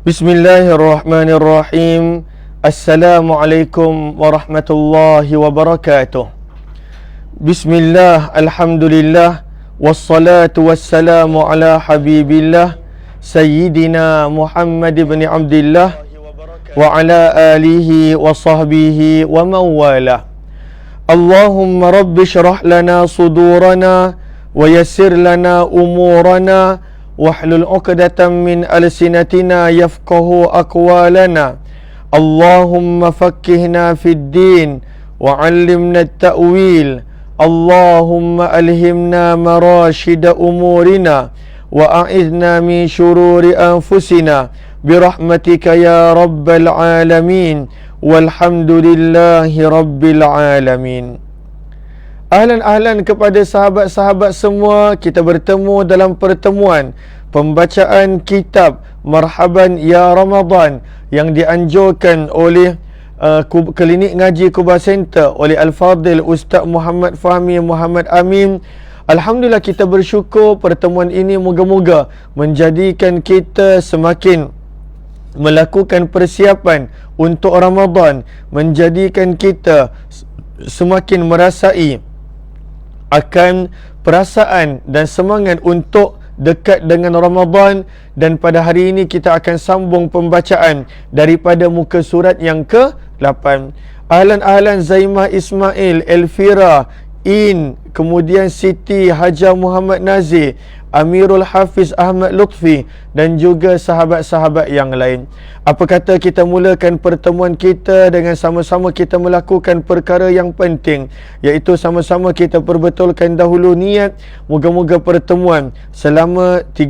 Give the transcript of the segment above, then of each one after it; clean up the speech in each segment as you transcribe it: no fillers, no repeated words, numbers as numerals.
Bismillahirrahmanirrahim. Assalamualaikum warahmatullahi wabarakatuh. Bismillah, alhamdulillah, wassalatu wassalamu ala habibillah Sayyidina Muhammad ibn Abdillah wa ala alihi wa sahbihi wa mawala. Allahumma rabbi syrah lana sudurana wa yassir lana umurana wahlul 'uqdatam min alsinatina yafqahu aqwalana. Allahumma faqqihna fid din wa 'allimna at-ta'wil. Allahumma alhimna marashida umurina wa a'idna min syururi anfusina birahmatika ya rabbal alamin. Walhamdulillahi rabbil alamin. Ahlan kepada sahabat-sahabat semua. Kita bertemu dalam pertemuan pembacaan kitab Marhaban Ya Ramadan yang dianjurkan oleh Klinik Ngaji Kuba Center oleh Al-Fadhil Ustaz Muhammad Fahmi Muhammad Amin. Alhamdulillah, kita bersyukur pertemuan ini moga-moga menjadikan kita semakin melakukan persiapan untuk Ramadan, menjadikan kita semakin merasai akan perasaan dan semangat untuk dekat dengan Ramadan. Dan pada hari ini kita akan sambung pembacaan daripada muka surat yang ke-8. Ahlan Zaimah Ismail, Elvira, kemudian Siti Haja Muhammad Nazir, Amirul Hafiz Ahmad Lutfi dan juga sahabat-sahabat yang lain. Apa kata kita mulakan pertemuan kita dengan sama-sama kita melakukan perkara yang penting, iaitu sama-sama kita perbetulkan dahulu niat. Moga-moga pertemuan selama 60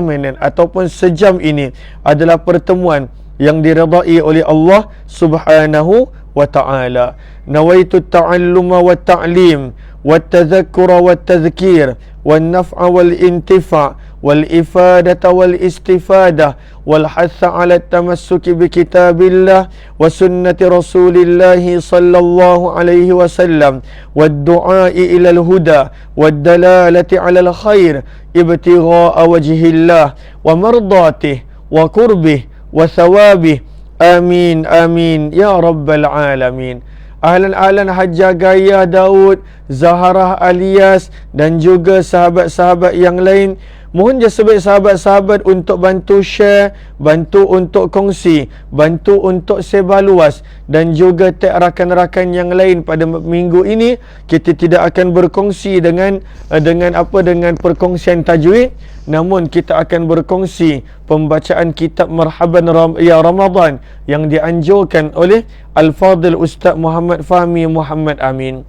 minit ataupun sejam ini adalah pertemuan yang diredai oleh Allah Subhanahu wa ta'ala. Nawaitu ta'alluma wa ta'lim wa tadhakkura wa tadhkir wa naf'a wal intifa' wal ifadata wal istifadah wal hatha ala tamassuki bi kitabillah wa sunnati rasulillahi sallallahu alaihi wasallam wa du'ai ila al huda wa dalalati ala al khair ibtigha'a wajhillah wa mardatih wa qurbih wa thawabih. Amin amin ya rabbal alamin. Ahlan Hajjah Gaya Daud, Zaharah Alias dan juga sahabat-sahabat yang lain. Mohon je sebaik sahabat-sahabat untuk bantu share, bantu untuk kongsi, bantu untuk sebar luas dan juga tag rakan-rakan yang lain. Pada minggu ini kita tidak akan berkongsi dengan perkongsian tajwid, namun kita akan berkongsi pembacaan kitab Marhaban Ya Ramadan yang dianjurkan oleh Al-Fadhil Ustaz Muhammad Fahmi Muhammad Amin.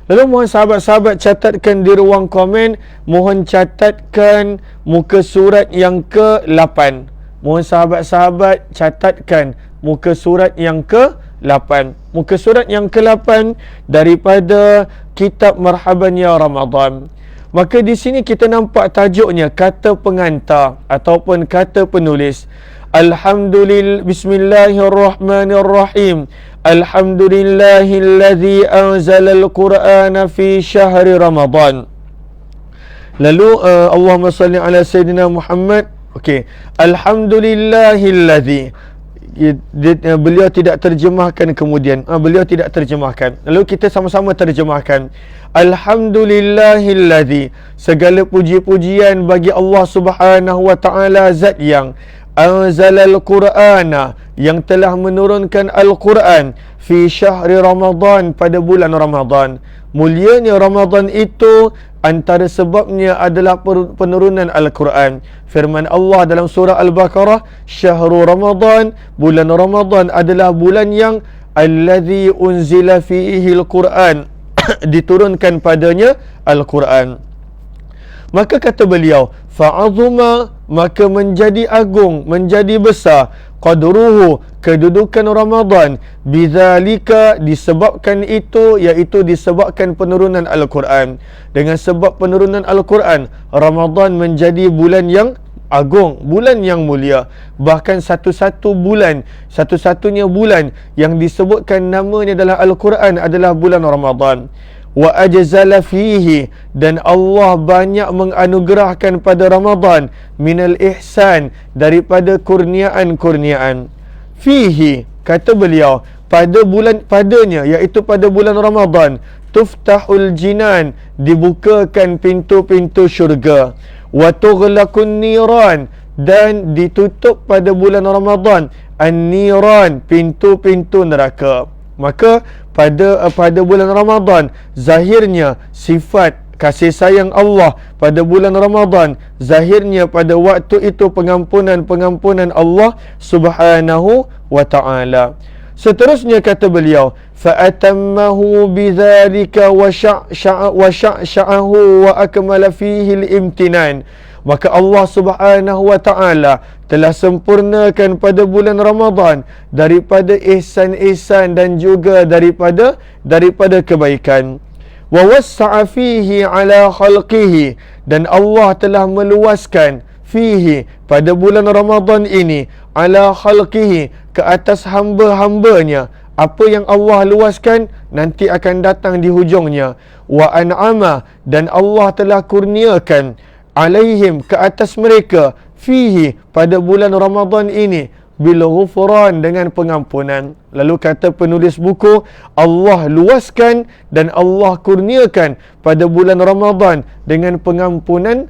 Lalu mohon sahabat-sahabat catatkan di ruang komen, mohon catatkan muka surat yang ke-8. Mohon sahabat-sahabat catatkan muka surat yang ke-8. Muka surat yang ke-8 daripada kitab Marhaban Ya Ramadan. Maka di sini kita nampak tajuknya, kata pengantar ataupun kata penulis. Alhamdulillah, bismillahirrahmanirrahim. Alhamdulillahilladzi anzalal Qur'ana fi syahri Ramadan. Lalu Allahumma salli ala Sayyidina Muhammad. Okey. Alhamdulillahilladzi. Beliau tidak terjemahkan kemudian. Beliau tidak terjemahkan. Lalu kita sama-sama terjemahkan. Alhamdulillahilladzi. Segala puji-pujian bagi Allah Subhanahu wa taala, zat yang anzalal Qur'ana, yang telah menurunkan Al-Quran fi syahri Ramadan, pada bulan Ramadan. Mulianya Ramadan itu antara sebabnya adalah penurunan Al-Quran. Firman Allah dalam surah Al-Baqarah, syahrul Ramadan, bulan Ramadan adalah bulan yang alladzi unzila fihi Al-Quran, diturunkan padanya Al-Quran. Maka kata beliau, fa'azuma, maka menjadi agung, menjadi besar, qadruhu, kedudukan Ramadan, bidzalika, disebabkan itu, iaitu disebabkan penurunan Al-Quran. Dengan sebab penurunan Al-Quran, Ramadan menjadi bulan yang agung, bulan yang mulia. Bahkan satu-satunya bulan yang disebutkan namanya dalam Al-Quran adalah bulan Ramadan. wa ajzala fihi, dan Allah banyak menganugerahkan pada Ramadan minal ihsan, daripada kurniaan-kurniaan. Fihi, kata beliau, pada bulan padanya, iaitu pada bulan Ramadan, tuftahul jinan, dibukakan pintu-pintu syurga, wa tughlaqun niran, dan ditutup pada bulan Ramadan an-niran, pintu-pintu neraka. Maka pada bulan Ramadan, zahirnya sifat kasih sayang Allah pada bulan Ramadan, zahirnya pada waktu itu pengampunan Allah Subhanahu wa ta'ala. Seterusnya kata beliau, fa'atammahu bidzalika wa sya'sha'ahu wa akmala fihi al-imtinan. Maka Allah Subhanahu wa ta'ala telah sempurnakan pada bulan Ramadan daripada ihsan-ihsan dan juga daripada kebaikan. Wa wassa'a fihi ala khalqihi, dan Allah telah meluaskan fihi, pada bulan Ramadan ini, ala khalqihi, ke atas hamba-hambanya. Apa yang Allah luaskan nanti akan datang di hujungnya. Wa an'ama, dan Allah telah kurniakan alaihim, ke atas mereka, fihi, pada bulan Ramadan ini, bil ghufran, dengan pengampunan. Lalu kata penulis buku, Allah luaskan dan Allah kurniakan pada bulan Ramadan dengan pengampunan.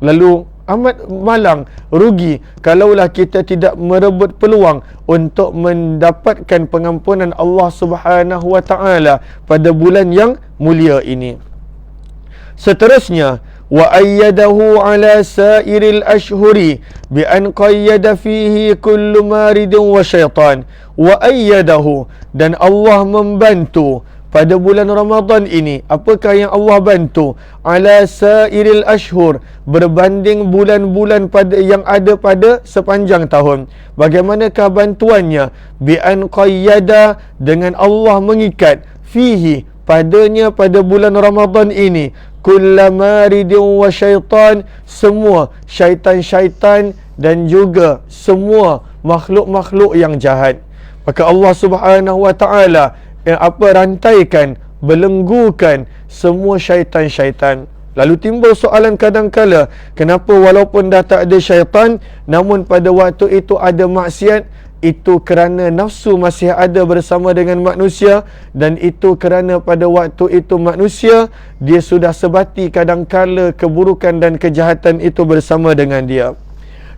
Lalu amat malang, rugi kalaulah kita tidak merebut peluang untuk mendapatkan pengampunan Allah Subhanahu wa ta'ala pada bulan yang mulia ini. Seterusnya, wa ayyadahu ala sairil ashhuri bi an qayyada fihi kullu maridin wa syaitan. Wa ayyadahu, dan Allah membantu pada bulan Ramadan ini. Apakah yang Allah bantu? Ala sairil ashhur, berbanding bulan-bulan yang ada pada sepanjang tahun. Bagaimanakah bantuannya? Bi an qayyada, dengan Allah mengikat, fihi, padanya, pada bulan Ramadan ini, kullamaridin wa syaitan, semua syaitan-syaitan dan juga semua makhluk-makhluk yang jahat. Maka Allah Subhanahu wa ta'ala rantaikan, belenggukan semua syaitan-syaitan. Lalu timbul soalan kadang-kala, kenapa walaupun dah tak ada syaitan, namun pada waktu itu ada maksiat? Itu kerana nafsu masih ada bersama dengan manusia, dan itu kerana pada waktu itu manusia, dia sudah sebati kadangkala keburukan dan kejahatan itu bersama dengan dia.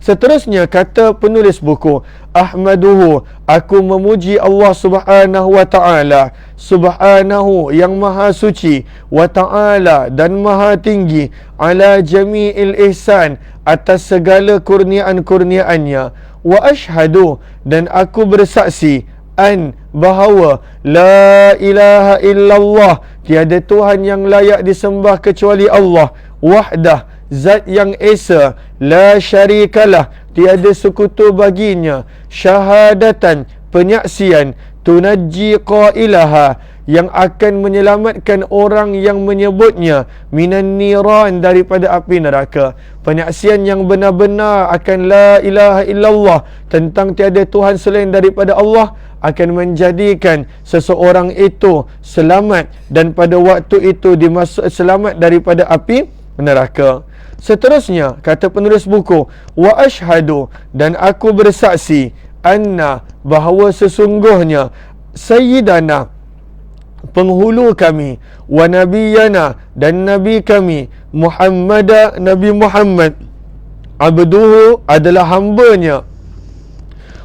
Seterusnya kata penulis buku, ahmaduhu, aku memuji Allah Subhanahu wa ta'ala, Subhanahu, yang maha suci, wa ta'ala, dan maha tinggi, ala jami'il ihsan, atas segala kurniaan-kurniaannya. Wa ashhadu, dan aku bersaksi, an, bahawa la ilaha illallah, tiada Tuhan yang layak disembah kecuali Allah, wahdah, zat yang esa, la syarikalah, tiada sekutu baginya, syahadatan, penyaksian, tunajji qailaha, yang akan menyelamatkan orang yang menyebutnya, minan niran, daripada api neraka. Penyaksian yang benar-benar akan la ilaha illallah, tentang tiada Tuhan selain daripada Allah, akan menjadikan seseorang itu selamat, dan pada waktu itu selamat daripada api neraka. Seterusnya kata penulis buku, wa ashhadu, dan aku bersaksi, anna, bahawa sesungguhnya, sayyidana, penghulu kami, wa nabiyana, dan nabi kami, Muhammad, Nabi Muhammad, abduhu, adalah hambanya,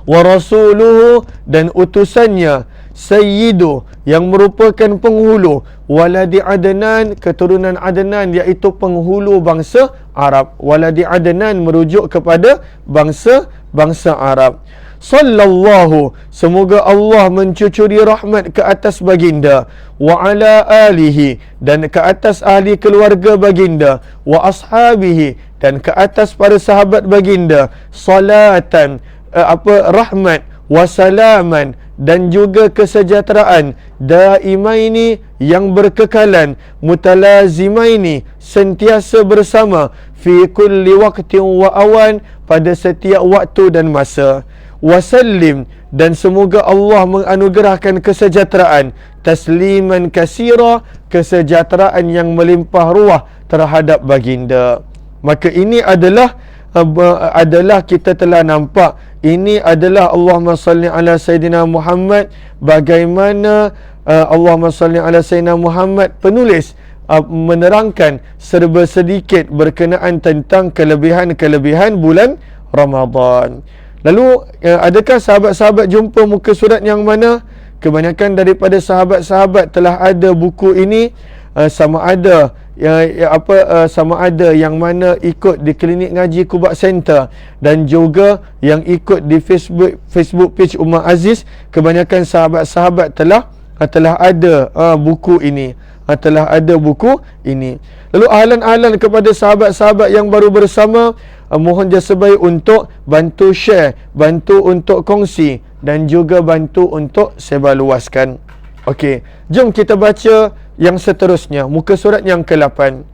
wa rasuluhu, dan utusannya, sayyidu, yang merupakan penghulu, waladi Adnan, keturunan Adnan, iaitu penghulu bangsa Arab. Waladi Adnan merujuk kepada bangsa Arab. Sallallahu, semoga Allah mencucuri rahmat ke atas baginda, wa ala alihi, dan ke atas ahli keluarga baginda, wa ashabihi, dan ke atas para sahabat baginda, salatan, rahmat, wa salaman, dan juga kesejahteraan, daimaini, yang berkekalan, mutalazimaini, sentiasa bersama, fi kulli waqtin wa awan, pada setiap waktu dan masa. Wasallim, dan semoga Allah menganugerahkan kesejahteraan, tasliman kasira, kesejahteraan yang melimpah ruah terhadap baginda. Maka ini adalah kita telah nampak, ini adalah Allahumma salli ala Sayyidina Muhammad, bagaimana Allahumma salli ala Sayyidina Muhammad penulis menerangkan serba sedikit berkenaan tentang kelebihan-kelebihan bulan Ramadan. Lalu adakah sahabat-sahabat jumpa muka surat yang mana? Kebanyakan daripada sahabat-sahabat telah ada buku ini, sama ada sama ada yang mana ikut di klinik ngaji Kubak Center dan juga yang ikut di Facebook page Umar Aziz. Kebanyakan sahabat-sahabat telah ada buku ini, telah ada buku ini. Lalu ahlan-ahlan kepada sahabat-sahabat yang baru bersama, mohon jasa baik untuk bantu share, bantu untuk kongsi dan juga bantu untuk sebarluaskan. Okey, jom kita baca yang seterusnya, muka surat yang ke-8.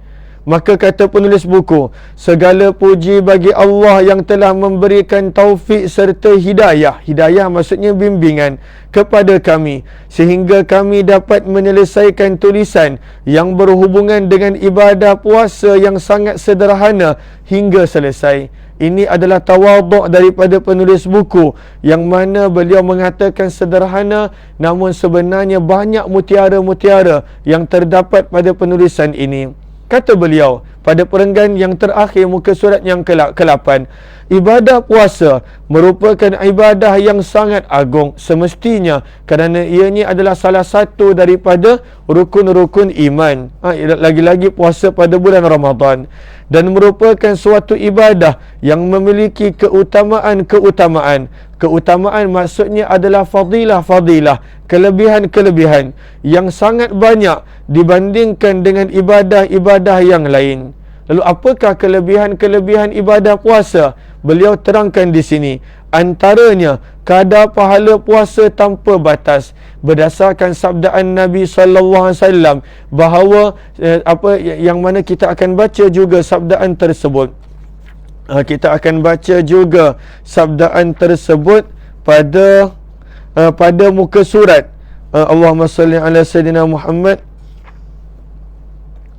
Maka kata penulis buku, segala puji bagi Allah yang telah memberikan taufik serta hidayah. Hidayah maksudnya bimbingan kepada kami, sehingga kami dapat menyelesaikan tulisan yang berhubungan dengan ibadah puasa yang sangat sederhana hingga selesai. Ini adalah tawaduk daripada penulis buku, yang mana beliau mengatakan sederhana, namun sebenarnya banyak mutiara-mutiara yang terdapat pada penulisan ini. Kata beliau pada perenggan yang terakhir muka surat yang ke-8, ibadah puasa merupakan ibadah yang sangat agung semestinya, kerana ianya adalah salah satu daripada rukun-rukun iman. Lagi-lagi puasa pada bulan Ramadan, dan merupakan suatu ibadah yang memiliki keutamaan. Keutamaan maksudnya adalah fadilah-fadilah, kelebihan-kelebihan yang sangat banyak dibandingkan dengan ibadah-ibadah yang lain. Lalu apakah kelebihan-kelebihan ibadah puasa? Beliau terangkan di sini. Antaranya kadar pahala puasa tanpa batas, berdasarkan sabdaan Nabi sallallahu alaihi wasallam, bahawa yang mana kita akan baca juga sabdaan tersebut. Kita akan baca juga sabdaan tersebut pada muka surat. Allahumma salli ala Sayyidina Muhammad.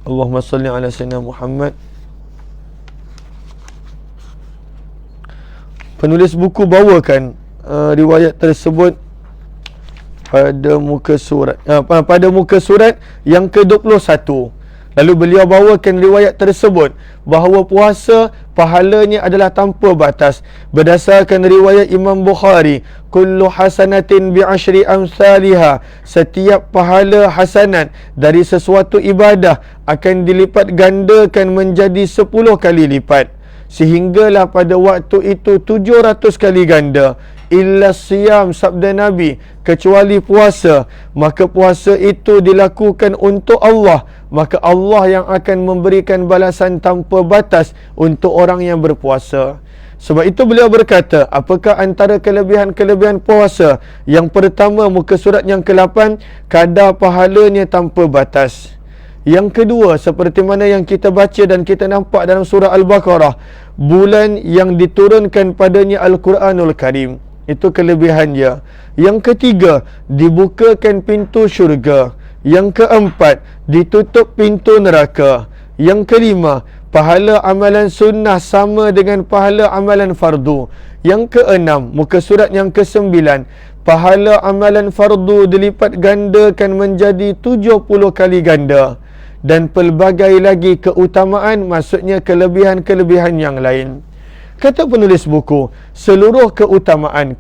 Allahumma salli ala Sayyidina Muhammad. Penulis buku bawakan riwayat tersebut pada muka surat yang ke-21. Lalu beliau bawakan riwayat tersebut bahawa puasa pahalanya adalah tanpa batas, berdasarkan riwayat Imam Bukhari, kullu hasanatin bi'ashri amsalha, setiap pahala hasanat dari sesuatu ibadah akan dilipat gandakan menjadi 10 kali lipat, sehinggalah pada waktu itu 700 kali ganda. Illa siyam, sabda Nabi, kecuali puasa, maka puasa itu dilakukan untuk Allah, maka Allah yang akan memberikan balasan tanpa batas untuk orang yang berpuasa. Sebab itu beliau berkata, apakah antara kelebihan-kelebihan puasa? Yang pertama, muka surat yang ke-8, kadar pahalanya tanpa batas. Yang kedua, seperti mana yang kita baca dan kita nampak dalam surah Al-Baqarah, bulan yang diturunkan padanya Al-Quranul Karim. Itu kelebihannya. Yang ketiga, dibukakan pintu syurga. Yang keempat, ditutup pintu neraka. Yang kelima, pahala amalan sunnah sama dengan pahala amalan fardu. Yang keenam, muka surat yang ke-9, pahala amalan fardu dilipat gandakan menjadi 70 kali ganda. Dan pelbagai lagi keutamaan, maksudnya kelebihan-kelebihan yang lain. Kata penulis buku, seluruh keutamaan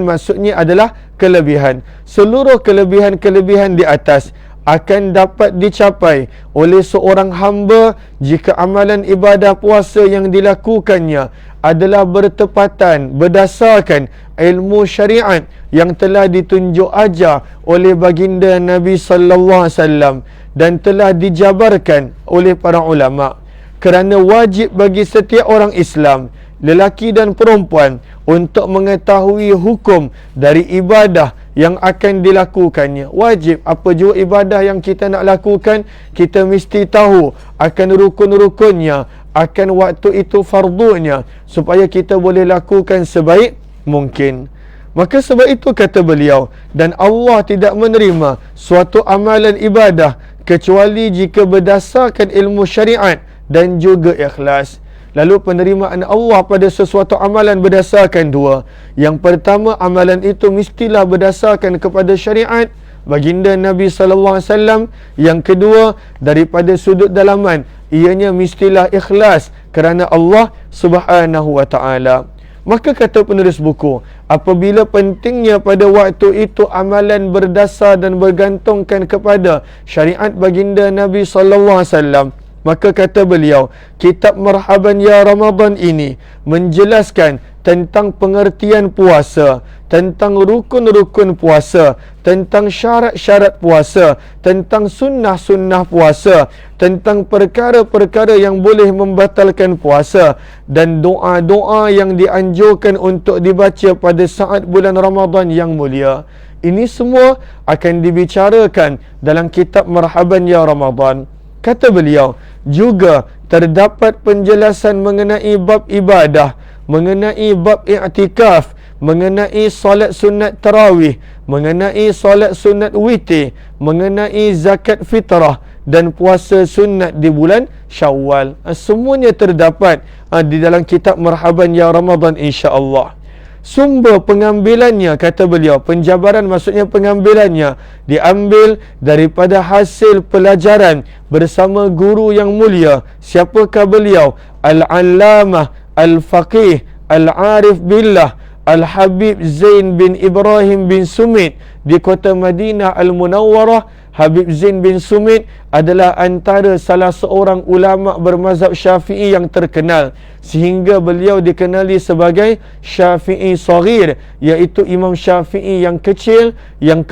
maksudnya adalah kelebihan. Seluruh kelebihan-kelebihan di atas akan dapat dicapai oleh seorang hamba jika amalan ibadah puasa yang dilakukannya adalah bertepatan berdasarkan ilmu syariat yang telah ditunjuk ajar oleh baginda Nabi sallallahu alaihi wasallam dan telah dijabarkan oleh para ulama. Kerana wajib bagi setiap orang Islam, lelaki dan perempuan, untuk mengetahui hukum dari ibadah yang akan dilakukannya. Wajib, apa jua ibadah yang kita nak lakukan, kita mesti tahu akan rukun-rukunnya, akan waktu itu fardunya, supaya kita boleh lakukan sebaik mungkin. Maka sebab itu kata beliau, dan Allah tidak menerima suatu amalan ibadah kecuali jika berdasarkan ilmu syariat dan juga ikhlas. Lalu penerimaan Allah pada sesuatu amalan berdasarkan dua. Yang pertama, amalan itu mestilah berdasarkan kepada syariat baginda Nabi SAW. Yang kedua, daripada sudut dalaman, ianya mestilah ikhlas kerana Allah Subhanahu wa ta'ala. Maka kata penulis buku, apabila pentingnya pada waktu itu amalan berdasar dan bergantungkan kepada syariat baginda Nabi SAW, maka kata beliau, kitab Marhaban Ya Ramadan ini menjelaskan tentang pengertian puasa, tentang rukun-rukun puasa, tentang syarat-syarat puasa, tentang sunnah-sunnah puasa, tentang perkara-perkara yang boleh membatalkan puasa, dan doa-doa yang dianjurkan untuk dibaca pada saat bulan Ramadan yang mulia. Ini semua akan dibicarakan dalam kitab Marhaban Ya Ramadan. Kata beliau, juga terdapat penjelasan mengenai bab ibadah, mengenai bab i'tikaf, mengenai solat sunat tarawih, mengenai solat sunat witir, mengenai zakat fitrah dan puasa sunat di bulan Syawal. Semuanya terdapat di dalam kitab Marhaban Ya Ramadan, insya-Allah. Sumber pengambilannya, kata beliau, penjabaran maksudnya pengambilannya diambil daripada hasil pelajaran bersama guru yang mulia. Siapakah beliau? Al-Allamah Al-Faqih Al-Arif Billah Al-Habib Zain bin Ibrahim bin Sumit di kota Madinah Al-Munawwarah. Habib Zain bin Sumit adalah antara salah seorang ulama bermazhab Syafi'i yang terkenal, sehingga beliau dikenali sebagai Syafi'i Saghir, iaitu Imam Syafi'i yang kecil, yang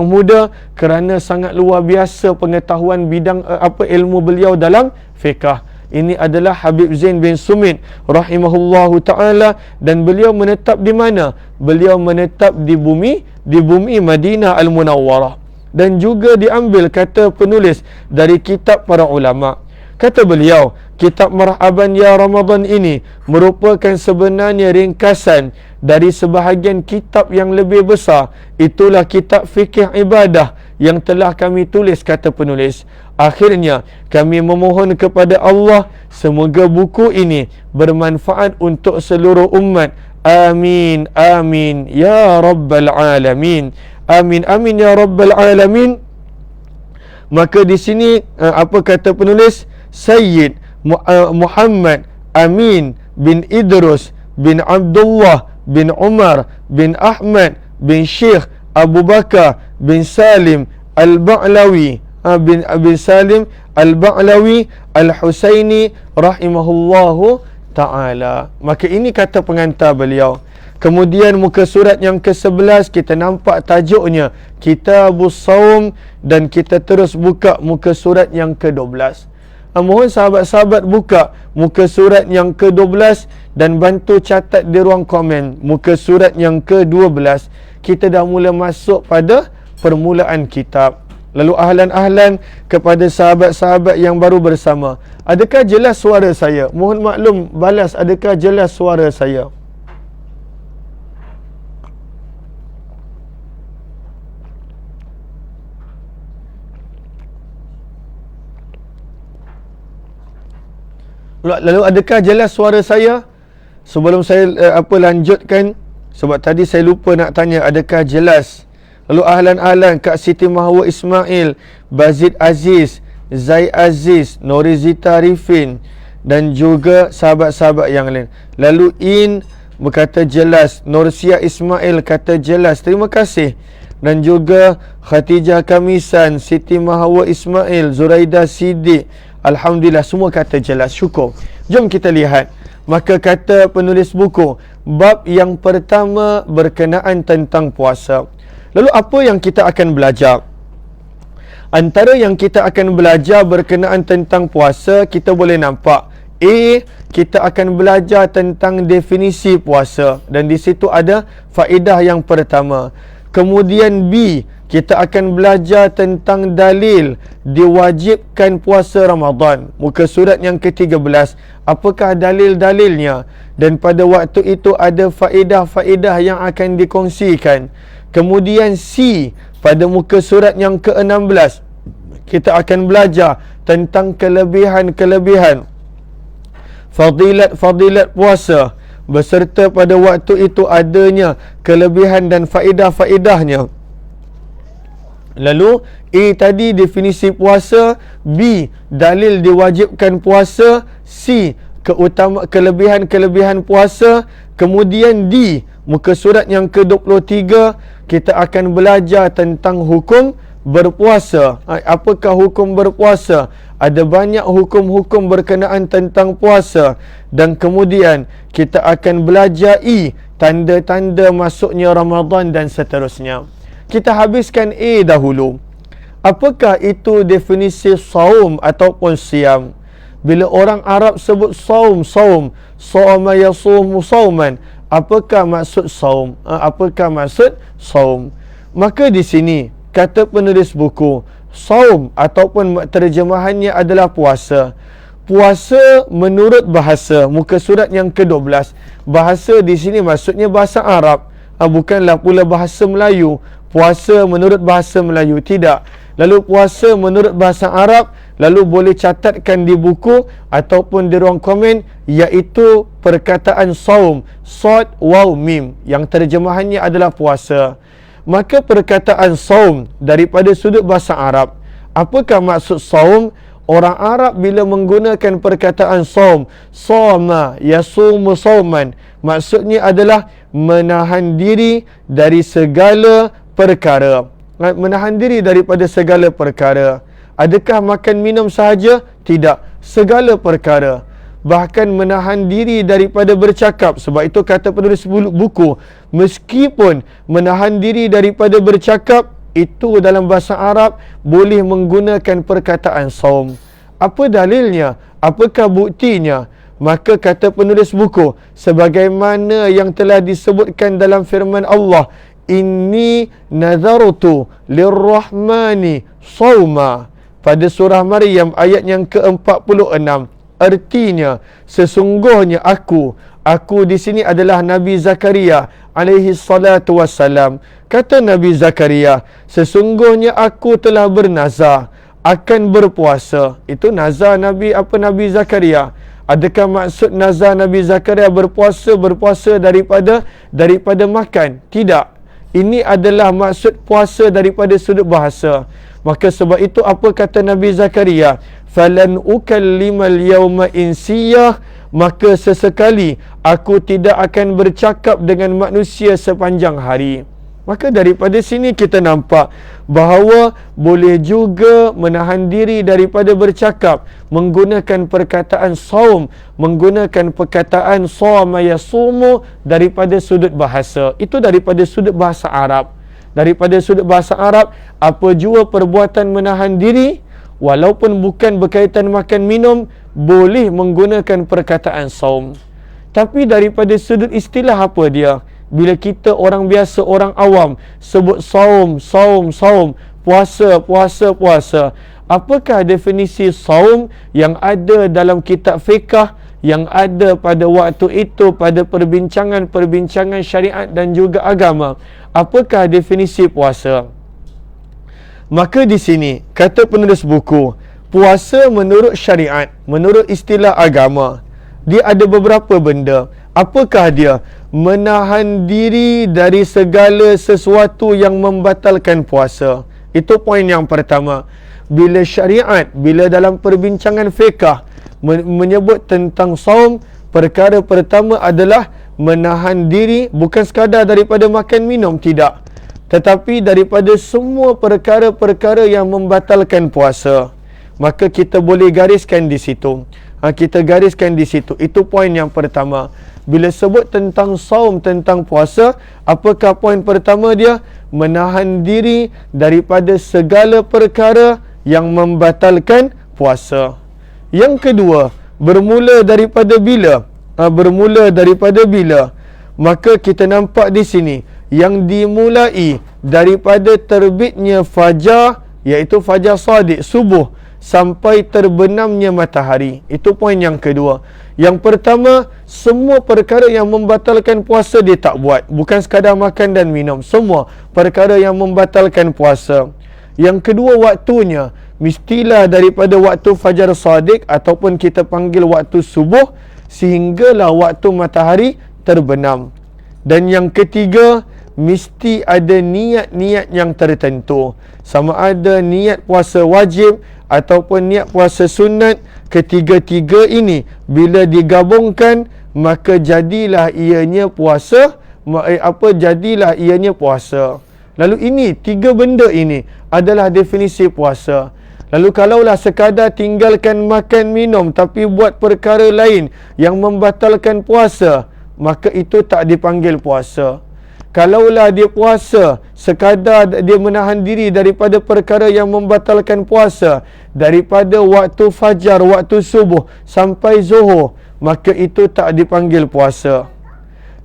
muda, kerana sangat luar biasa pengetahuan bidang ilmu beliau dalam fiqh. Ini adalah Habib Zain bin Sumit rahimahullahu ta'ala, dan beliau menetap di mana? Beliau menetap di bumi Madinah Al-Munawwarah. Dan juga diambil, kata penulis, dari kitab para ulama. Kata beliau, kitab Marhaban Ya Ramadan ini merupakan sebenarnya ringkasan dari sebahagian kitab yang lebih besar. Itulah kitab fikih ibadah yang telah kami tulis, kata penulis. Akhirnya kami memohon kepada Allah semoga buku ini bermanfaat untuk seluruh umat. Amin, amin, ya Rabbal Alamin. Amin, amin, ya Rabbal Alamin. Maka di sini apa kata penulis? Sayyid Muhammad Amin bin Idrus bin Abdullah bin Umar bin Ahmad bin Syekh Abu Bakar bin Salim Al-Ba'lawi bin Salim Al-Ba'lawi Al-Husaini rahimahullahu ta'ala. Maka ini kata pengantar beliau. Kemudian muka surat yang ke-11 kita nampak tajuknya Kitabus Saum, dan kita terus buka muka surat yang ke-12. Mohon sahabat-sahabat buka muka surat yang ke-12 dan bantu catat di ruang komen muka surat yang ke-12. Kita dah mula masuk pada permulaan kitab. Lalu ahlan-ahlan kepada sahabat-sahabat yang baru bersama, adakah jelas suara saya? Mohon maklum balas, adakah jelas suara saya? Lalu adakah jelas suara saya? Sebelum saya lanjutkan, sebab tadi saya lupa nak tanya adakah jelas. Lalu ahlan-ahlan Kak Siti Mahwa Ismail, Bazid Aziz, Zaid Aziz, Norizita Rifin, dan juga sahabat-sahabat yang lain. Lalu In berkata jelas, Nursia Ismail kata jelas, terima kasih. Dan juga Khatijah Kamisan, Siti Mahwa Ismail, Zuraida Siddiq, alhamdulillah semua kata jelas, syukur. Jom kita lihat. Maka kata penulis buku, bab yang pertama berkenaan tentang puasa. Lalu apa yang kita akan belajar? Antara yang kita akan belajar berkenaan tentang puasa, kita boleh nampak kita akan belajar tentang definisi puasa, dan di situ ada faedah yang pertama. Kemudian B, kita akan belajar tentang dalil diwajibkan puasa Ramadan. Muka surat yang ke-13. Apakah dalil-dalilnya? dan pada waktu itu ada faedah-faedah yang akan dikongsikan. Kemudian C, pada muka surat yang ke-16 kita akan belajar tentang kelebihan-kelebihan fadilat-fadilat puasa, beserta pada waktu itu adanya kelebihan dan faedah-faedahnya. Lalu A tadi definisi puasa, B dalil diwajibkan puasa, C kelebihan-kelebihan puasa, kemudian D muka surat yang ke-23 kita akan belajar tentang hukum berpuasa. Apakah hukum berpuasa? Ada banyak hukum-hukum berkenaan tentang puasa. Dan kemudian kita akan belajar E, tanda-tanda masuknya Ramadan dan seterusnya. Kita habiskan A dahulu. Apakah itu definisi saum ataupun siam? Bila orang Arab sebut saum, sauma yasumu sauman, apakah maksud saum? Apakah maksud saum? Maka di sini kata penulis buku, saum ataupun terjemahannya adalah puasa. Puasa menurut bahasa, muka surat yang ke-12. Bahasa di sini maksudnya bahasa Arab, bukanlah pula bahasa Melayu. Puasa menurut bahasa Melayu, tidak. Lalu puasa menurut bahasa Arab, lalu boleh catatkan di buku ataupun di ruang komen, iaitu perkataan saum, sad, waw, mim, yang terjemahannya adalah puasa. Maka perkataan saum daripada sudut bahasa Arab, apakah maksud saum? Orang Arab bila menggunakan perkataan saum, sama yasumu sauman, maksudnya adalah menahan diri dari segala perkara. Menahan diri daripada segala perkara. Adakah makan minum sahaja? Tidak, segala perkara. Bahkan menahan diri daripada bercakap. Sebab itu kata penulis buku, meskipun menahan diri daripada bercakap, itu dalam bahasa Arab boleh menggunakan perkataan saum. Apa dalilnya? Apakah buktinya? Maka kata penulis buku, sebagaimana yang telah disebutkan dalam firman Allah, inni nazartu lirrahmani sauma, pada surah Maryam ayat yang ke-46. Artinya, sesungguhnya aku di sini adalah Nabi Zakaria alaihi salatu wassalam. Kata Nabi Zakaria, sesungguhnya aku telah bernazar akan berpuasa. Itu nazar Nabi Zakaria. Adakah maksud nazar Nabi Zakaria berpuasa daripada makan? Tidak. Ini adalah maksud puasa daripada sudut bahasa. Maka sebab itu apa kata Nabi Zakaria? Falan ukallimal yawma insiyah, maka sesekali aku tidak akan bercakap dengan manusia sepanjang hari. Maka daripada sini kita nampak bahawa boleh juga menahan diri daripada bercakap menggunakan perkataan saum, menggunakan perkataan sauma yasumu daripada sudut bahasa. Itu daripada sudut bahasa Arab. Daripada sudut bahasa Arab, apa jua perbuatan menahan diri, walaupun bukan berkaitan makan minum, boleh menggunakan perkataan saum. Tapi daripada sudut istilah apa dia? Bila kita orang biasa, orang awam sebut saum, puasa. Apakah definisi saum yang ada dalam kitab fiqh, yang ada pada waktu itu pada perbincangan syariat dan juga agama? Apakah definisi puasa? Maka di sini kata penulis buku, puasa menurut syariat, menurut istilah agama, dia ada beberapa benda. Apakah dia? Menahan diri dari segala sesuatu yang membatalkan puasa. Itu poin yang pertama. Bila syariat, bila dalam perbincangan fiqh menyebut tentang saum, perkara pertama adalah menahan diri, bukan sekadar daripada makan minum, tidak, tetapi daripada semua perkara-perkara yang membatalkan puasa. Maka kita boleh gariskan di situ. Kita gariskan di situ. Itu poin yang pertama. Bila sebut tentang saum, tentang puasa, apakah poin pertama dia? Menahan diri daripada segala perkara yang membatalkan puasa. Yang kedua, bermula daripada bila? Maka kita nampak di sini yang dimulai daripada terbitnya fajar, iaitu fajar sadiq, subuh, sampai terbenamnya matahari. Itu poin yang kedua. Yang pertama, semua perkara yang membatalkan puasa dia tak buat. Bukan sekadar makan dan minum. Semua perkara yang membatalkan puasa. Yang kedua, waktunya. Mestilah daripada waktu fajar sadiq ataupun kita panggil waktu subuh sehinggalah waktu matahari terbenam. Dan yang ketiga, mesti ada niat-niat yang tertentu. Sama ada niat puasa wajib ataupun niat puasa sunat. Ketiga-tiga ini bila digabungkan, maka jadilah ianya puasa. Jadilah ianya puasa. Lalu ini, tiga benda ini adalah definisi puasa. Lalu kalaulah sekadar tinggalkan makan minum tapi buat perkara lain yang membatalkan puasa, maka itu tak dipanggil puasa. Kalaulah dia puasa, sekadar dia menahan diri daripada perkara yang membatalkan puasa, daripada waktu fajar, waktu subuh sampai zuhur, maka itu tak dipanggil puasa.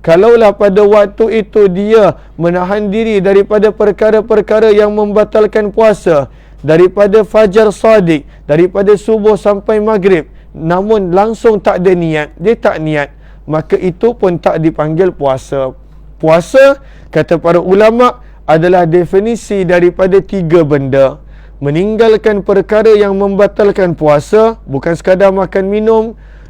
Kalaulah pada waktu itu dia menahan diri daripada perkara-perkara yang membatalkan puasa, daripada fajar sadiq, daripada subuh sampai maghrib, namun langsung tak ada niat, dia tak niat, maka itu pun tak dipanggil puasa. Puasa, kata para ulama, adalah definisi daripada tiga benda. Meninggalkan perkara yang membatalkan puasa, bukan sekadar makan minum.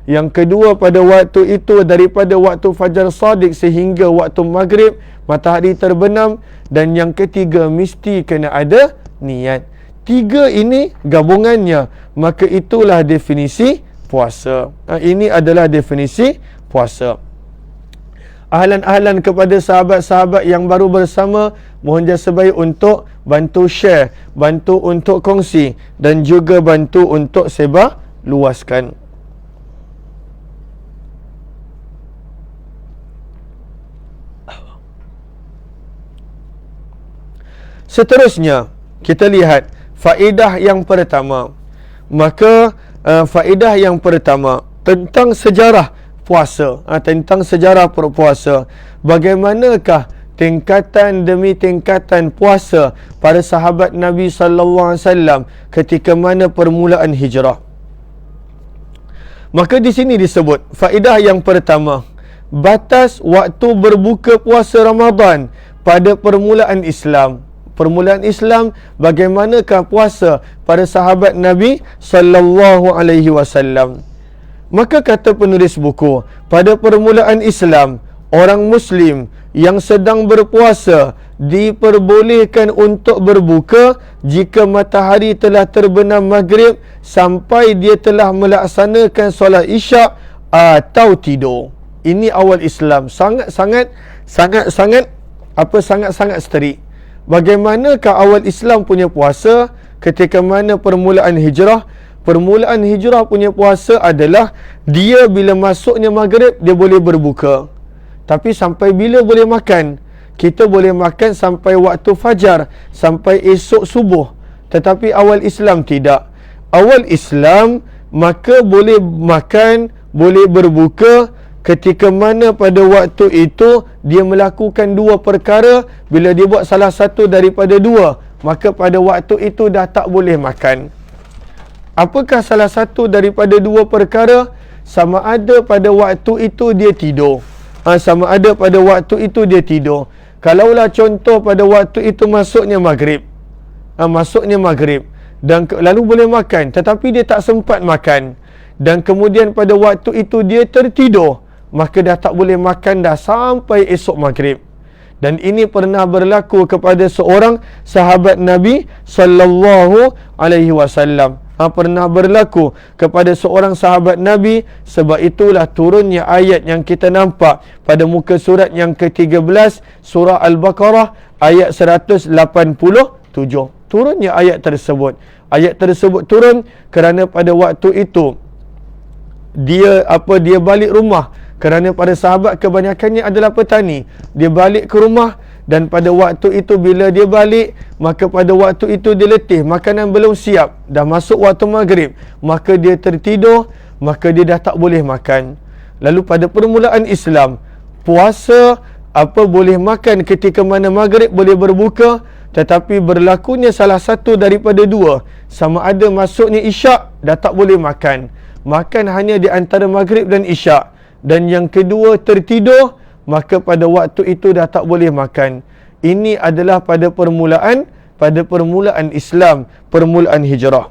Yang kedua, pada waktu itu daripada waktu fajar sadiq sehingga waktu maghrib, matahari terbenam. Dan yang ketiga, mesti kena ada niat. Tiga ini gabungannya, maka itulah definisi puasa. Ini adalah definisi puasa. Ahlan-ahlan kepada sahabat-sahabat yang baru bersama, mohon jasa baik untuk bantu share, bantu untuk kongsi dan juga bantu untuk sebar luaskan. Seterusnya, kita lihat faedah yang pertama. Maka faedah yang pertama tentang sejarah puasa, tentang sejarah berpuasa. Bagaimanakah tingkatan demi tingkatan puasa para sahabat Nabi sallallahu alaihi wasallam ketika mana permulaan hijrah. Maka di sini disebut faedah yang pertama, batas waktu berbuka puasa Ramadan pada permulaan Islam. Permulaan Islam, bagaimanakah puasa para sahabat Nabi sallallahu alaihi wasallam. Maka kata penulis buku, pada permulaan Islam, orang Muslim yang sedang berpuasa diperbolehkan untuk berbuka jika matahari telah terbenam maghrib sampai dia telah melaksanakan solat isyak atau tidur. Ini awal Islam. Sangat-sangat strict. Bagaimanakah awal Islam punya puasa ketika mana permulaan hijrah? Permulaan hijrah punya puasa adalah dia bila masuknya maghrib dia boleh berbuka. Tapi sampai bila boleh makan? Kita boleh makan sampai waktu fajar, sampai esok subuh. Tetapi awal Islam tidak. Awal Islam maka boleh makan, boleh berbuka ketika mana pada waktu itu dia melakukan dua perkara. Bila dia buat salah satu daripada dua, maka pada waktu itu dah tak boleh makan. Apakah salah satu daripada dua perkara? Sama ada pada waktu itu dia tidur. Sama ada pada waktu itu dia tidur. Kalaulah contoh pada waktu itu masuknya maghrib. Masuknya maghrib. Dan lalu boleh makan. Tetapi dia tak sempat makan. Dan kemudian pada waktu itu dia tertidur. Maka dah tak boleh makan dah sampai esok maghrib. Dan ini pernah berlaku kepada seorang sahabat Nabi sallallahu alaihi wasallam. Pernah berlaku kepada seorang sahabat Nabi. Sebab itulah turunnya ayat yang kita nampak pada muka surat yang ke-13 surah Al-Baqarah ayat 187. Turunnya ayat tersebut. Ayat tersebut turun kerana pada waktu itu dia balik rumah. Kerana pada sahabat kebanyakannya adalah petani. Dia balik ke rumah dan pada waktu itu bila dia balik, maka pada waktu itu dia letih, makanan belum siap, dah masuk waktu maghrib, maka dia tertidur, maka dia dah tak boleh makan. Lalu pada permulaan Islam, puasa boleh makan ketika mana maghrib boleh berbuka, tetapi berlakunya salah satu daripada dua, sama ada masuknya isyak, dah tak boleh makan. Makan hanya di antara maghrib dan isyak. Dan yang kedua tertidur, maka pada waktu itu dah tak boleh makan. Ini adalah pada permulaan Islam, permulaan hijrah.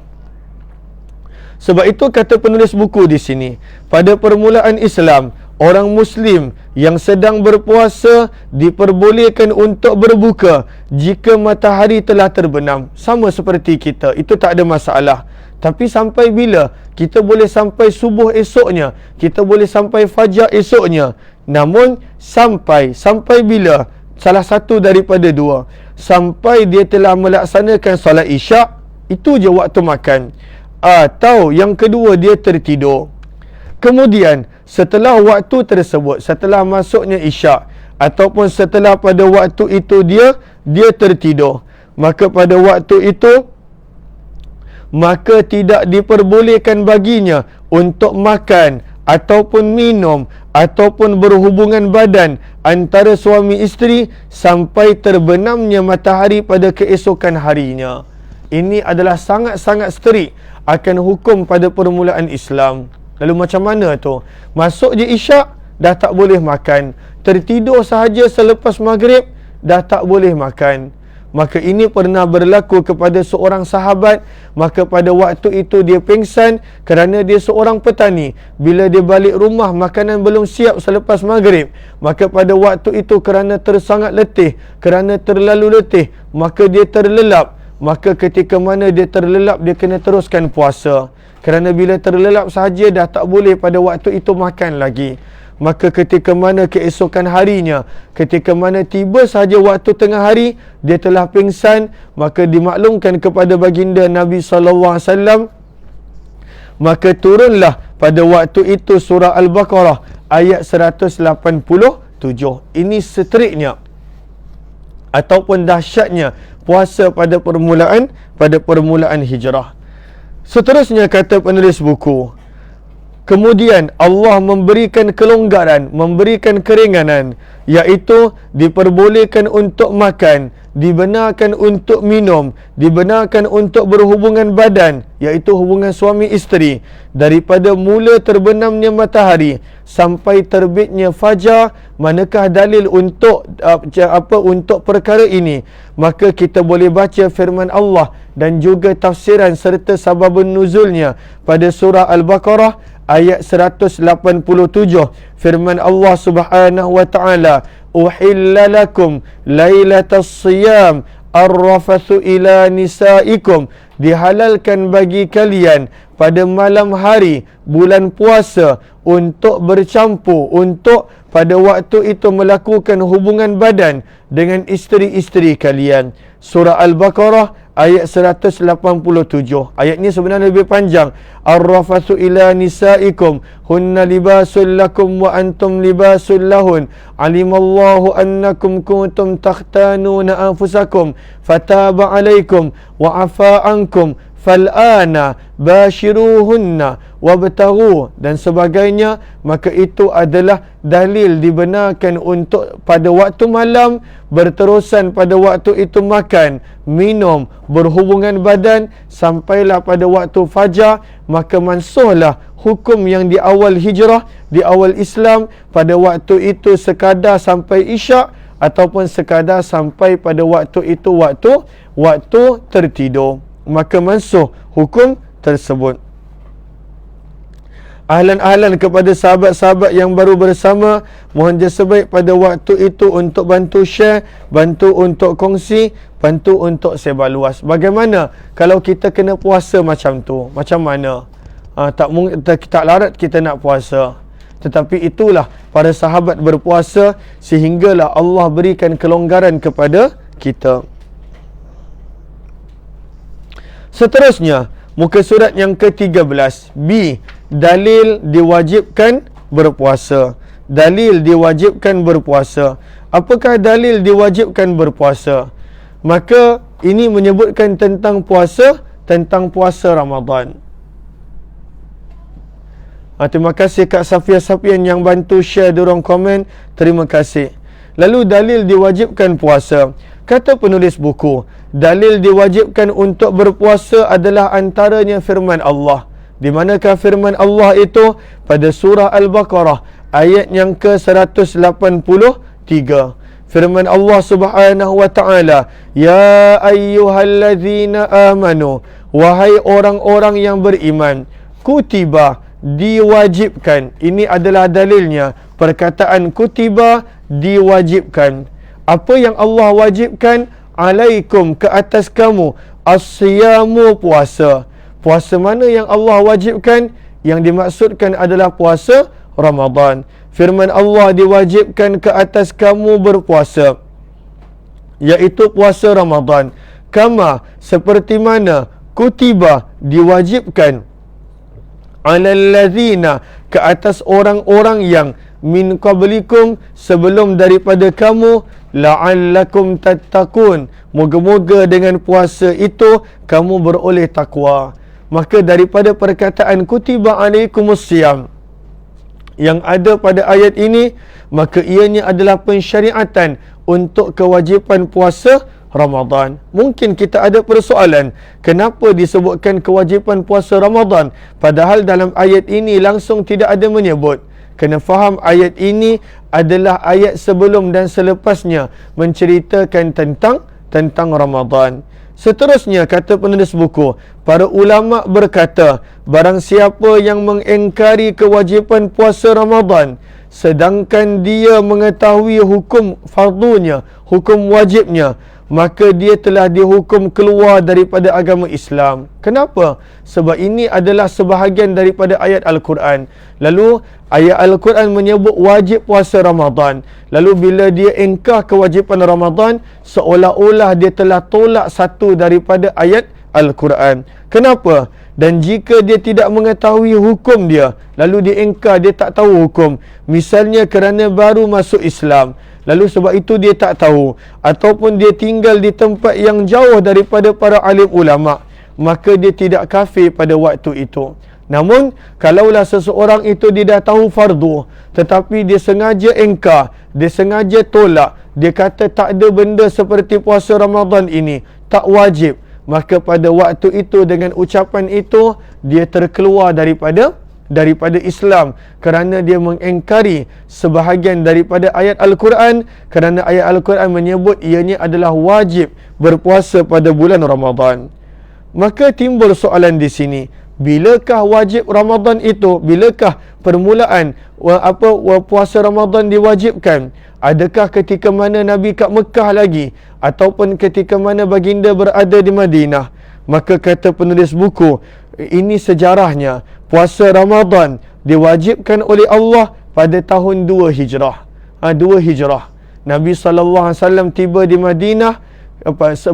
Sebab itu kata penulis buku di sini, pada permulaan Islam, orang Muslim yang sedang berpuasa diperbolehkan untuk berbuka jika matahari telah terbenam. Sama seperti kita, itu tak ada masalah. Tapi sampai bila? Kita boleh sampai subuh esoknya, kita boleh sampai fajar esoknya. Namun sampai bila? Salah satu daripada dua. Sampai dia telah melaksanakan solat isyak, itu je waktu makan. Atau yang kedua, dia tertidur. Kemudian setelah waktu tersebut, setelah masuknya isyak ataupun setelah pada waktu itu dia tertidur, maka pada waktu itu maka tidak diperbolehkan baginya untuk makan ataupun minum ataupun berhubungan badan antara suami isteri sampai terbenamnya matahari pada keesokan harinya. Ini adalah sangat-sangat strict akan hukum pada permulaan Islam. Lalu macam mana tu? Masuk je isyak, dah tak boleh makan. Tertidur sahaja selepas maghrib, dah tak boleh makan. Maka ini pernah berlaku kepada seorang sahabat. Maka pada waktu itu dia pingsan kerana dia seorang petani. Bila dia balik rumah, makanan belum siap selepas maghrib. Maka pada waktu itu kerana tersangat letih, kerana terlalu letih, maka dia terlelap. Maka ketika mana dia terlelap, dia kena teruskan puasa. Kerana bila terlelap sahaja, dah tak boleh pada waktu itu makan lagi. Maka ketika mana keesokan harinya, ketika mana tiba sahaja waktu tengah hari, dia telah pingsan, maka dimaklumkan kepada baginda Nabi SAW. Maka turunlah pada waktu itu surah Al-Baqarah ayat 187. Ini striknya ataupun dahsyatnya puasa pada permulaan hijrah. Seterusnya kata penulis buku, kemudian Allah memberikan kelonggaran, memberikan keringanan, iaitu diperbolehkan untuk makan, dibenarkan untuk minum, dibenarkan untuk berhubungan badan, iaitu hubungan suami isteri, daripada mula terbenamnya matahari sampai terbitnya fajar. Manakah dalil untuk untuk perkara ini? Maka kita boleh baca firman Allah dan juga tafsiran serta sababun nuzulnya pada surah Al-Baqarah ayat 187. Firman Allah Subhanahu wa taala, uhilla lakum lailatas siyam arrafathu ila nisaikum, dihalalkan bagi kalian pada malam hari bulan puasa untuk bercampur, untuk pada waktu itu melakukan hubungan badan dengan isteri-isteri kalian. Surah Al-Baqarah ayat 187. Ayat ini sebenarnya lebih panjang. Ar-rafathu ila nisaikum hunna libasul lakum wa antum libasul lahun. Alimallahu annakum kuntum takhtanuna anfusakum fataba alaikum wa afa ankum fal'ana bashiruhunna wabtaghu dan sebagainya. Maka itu adalah dalil dibenarkan untuk pada waktu malam berterusan pada waktu itu makan, minum, berhubungan badan sampailah pada waktu fajar. Maka mansuhlah hukum yang di awal hijrah, di awal Islam, pada waktu itu sekadar sampai isyak ataupun sekadar sampai pada waktu itu waktu tertidur. Maka mansuh hukum tersebut. Ahlan-ahlan kepada sahabat-sahabat yang baru bersama, mohon sebaik pada waktu itu untuk bantu share, bantu untuk kongsi, bantu untuk sebar luas. Bagaimana kalau kita kena puasa macam tu? Macam mana? Tak larat kita nak puasa. Tetapi itulah para sahabat berpuasa sehinggalah Allah berikan kelonggaran kepada kita. Seterusnya, muka surat yang ke-13. B. Dalil diwajibkan berpuasa. Dalil diwajibkan berpuasa. Apakah dalil diwajibkan berpuasa? Maka ini menyebutkan tentang puasa Ramadan. Terima kasih Kak Safia Sapian yang bantu share di ruang komen. Terima kasih. Lalu dalil diwajibkan puasa. Kata penulis buku, dalil diwajibkan untuk berpuasa adalah antaranya firman Allah. Di manakah firman Allah itu? Pada surah Al-Baqarah ayat yang ke-183. Firman Allah Subhanahu wa taala, "Ya ayyuhallazina amanu," wahai orang-orang yang beriman, kutiba, diwajibkan. Ini adalah dalilnya. Perkataan kutiba, diwajibkan. Apa yang Allah wajibkan? Alaikum, ke atas kamu, as-siyamu, puasa. Puasa mana yang Allah wajibkan? Yang dimaksudkan adalah puasa Ramadan. Firman Allah, diwajibkan ke atas kamu berpuasa, iaitu puasa Ramadan. Kama, seperti mana, kutiba, diwajibkan, alal ladzina, ke atas orang-orang yang min qablikum, sebelum daripada kamu, la'allakum tattaqun, moga-moga dengan puasa itu kamu beroleh takwa. Maka daripada perkataan kutiba alaikumus siyam yang ada pada ayat ini, maka ianya adalah pensyariatan untuk kewajipan puasa Ramadan. Mungkin kita ada persoalan, kenapa disebutkan kewajipan puasa Ramadan padahal dalam ayat ini langsung tidak ada menyebut. Kena faham, ayat ini adalah ayat sebelum dan selepasnya menceritakan tentang Ramadan. Seterusnya, kata penulis buku, para ulama berkata, barang siapa yang mengingkari kewajipan puasa Ramadan sedangkan dia mengetahui hukum fardunya, hukum wajibnya, maka dia telah dihukum keluar daripada agama Islam. Kenapa? Sebab ini adalah sebahagian daripada ayat Al-Quran. Lalu ayat Al-Quran menyebut wajib puasa Ramadan. Lalu bila dia ingkar kewajipan Ramadan, seolah-olah dia telah tolak satu daripada ayat Al-Quran. Kenapa? Dan jika dia tidak mengetahui hukum dia, lalu dia ingkar, dia tak tahu hukum, misalnya kerana baru masuk Islam, lalu sebab itu dia tak tahu, ataupun dia tinggal di tempat yang jauh daripada para alim ulama', maka dia tidak kafir pada waktu itu. Namun, kalaulah seseorang itu dia dah tahu fardu, tetapi dia sengaja ingkar, dia sengaja tolak, dia kata tak ada benda seperti puasa Ramadan ini, tak wajib, maka pada waktu itu dengan ucapan itu dia terkeluar daripada Islam, kerana dia mengingkari sebahagian daripada ayat Al-Quran, kerana ayat Al-Quran menyebut ianya adalah wajib berpuasa pada bulan Ramadan. Maka timbul soalan di sini, bilakah wajib Ramadan itu? Bilakah permulaan puasa Ramadan diwajibkan? Adakah ketika mana Nabi kat Mekah lagi, ataupun ketika mana baginda berada di Madinah? Maka kata penulis buku, ini sejarahnya. Puasa Ramadan diwajibkan oleh Allah pada tahun 2 Hijrah. 2 Hijrah. Nabi SAW tiba di Madinah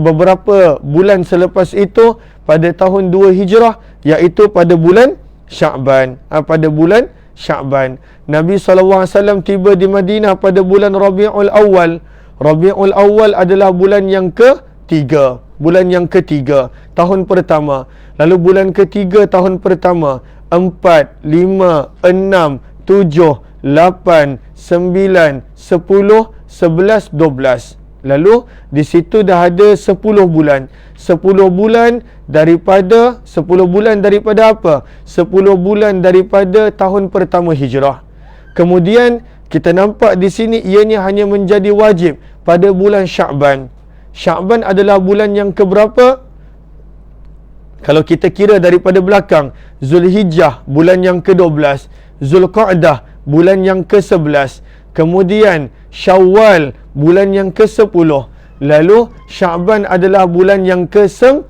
beberapa bulan selepas itu pada tahun 2 Hijrah, iaitu pada bulan Sya'ban. Pada bulan Sya'ban. Nabi SAW tiba di Madinah pada bulan Rabi'ul Awal. Rabi'ul Awal adalah bulan yang ketiga. Bulan yang ketiga, tahun pertama. Lalu bulan ketiga, tahun pertama. 4, 5, 6, 7, 8, 9, 10, 11, 12. Lalu di situ dah ada 10 bulan. 10 bulan daripada apa? 10 bulan daripada tahun pertama Hijrah. Kemudian kita nampak di sini ianya hanya menjadi wajib pada bulan Sya'ban. Sya'ban adalah bulan yang keberapa? Kalau kita kira daripada belakang, Zulhijjah bulan yang ke-12, Zulqa'dah bulan yang ke-11, kemudian Syawal bulan yang ke-10, lalu Sya'ban adalah bulan yang ke-9.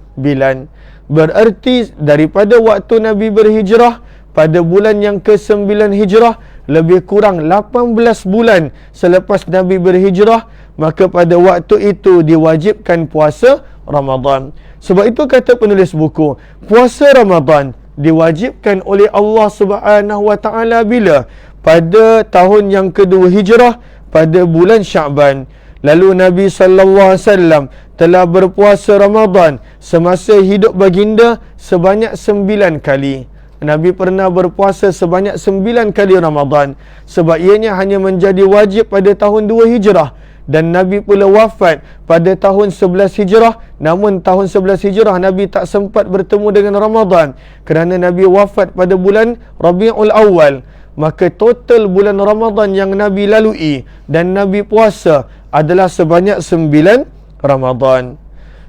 Berarti daripada waktu Nabi berhijrah pada bulan yang ke-9 Hijrah, lebih kurang 18 bulan selepas Nabi berhijrah, maka pada waktu itu diwajibkan puasa Ramadan. Sebab itu kata penulis buku, puasa Ramadan diwajibkan oleh Allah Subhanahu wa taala bila? Pada tahun yang kedua Hijrah, pada bulan Sya'ban. Lalu Nabi sallallahu alaihi wasallam telah berpuasa Ramadan semasa hidup baginda sebanyak 9 kali. Nabi pernah berpuasa sebanyak 9 kali Ramadan. Sebab ianya hanya menjadi wajib pada tahun 2 Hijrah. Dan Nabi pula wafat pada tahun 11 Hijrah. Namun tahun 11 Hijrah Nabi tak sempat bertemu dengan Ramadan, kerana Nabi wafat pada bulan Rabiul Awal. Maka total bulan Ramadan yang Nabi lalui dan Nabi puasa adalah sebanyak 9 Ramadan.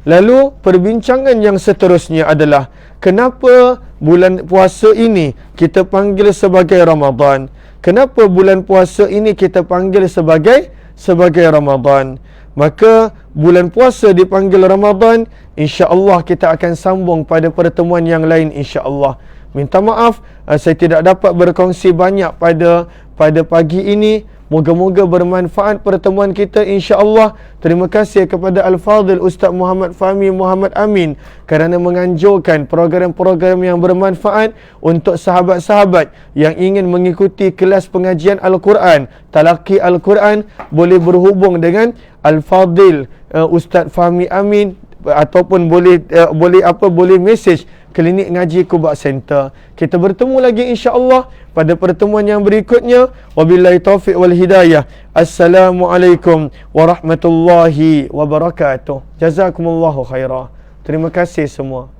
Lalu perbincangan yang seterusnya adalah, kenapa bulan puasa ini kita panggil sebagai Ramadan? Kenapa bulan puasa ini kita panggil sebagai Ramadan? Maka bulan puasa dipanggil Ramadan, insya-Allah kita akan sambung pada pertemuan yang lain insya-Allah. Minta maaf saya tidak dapat berkongsi banyak pada pagi ini. Moga-moga bermanfaat pertemuan kita insya-Allah. Terima kasih kepada Al-Fadhil Ustaz Muhammad Fahmi Muhammad Amin kerana menganjurkan program-program yang bermanfaat untuk sahabat-sahabat yang ingin mengikuti kelas pengajian Al-Quran, talaqi Al-Quran, boleh berhubung dengan Al-Fadhil Ustaz Fahmi Amin, ataupun boleh message Klinik Ngaji Kubak Center. Kita bertemu lagi insya-Allah pada pertemuan yang berikutnya. Wabillahi taufiq wal hidayah. Assalamualaikum warahmatullahi wabarakatuh. Jazakumullahu khairah. Terima kasih semua.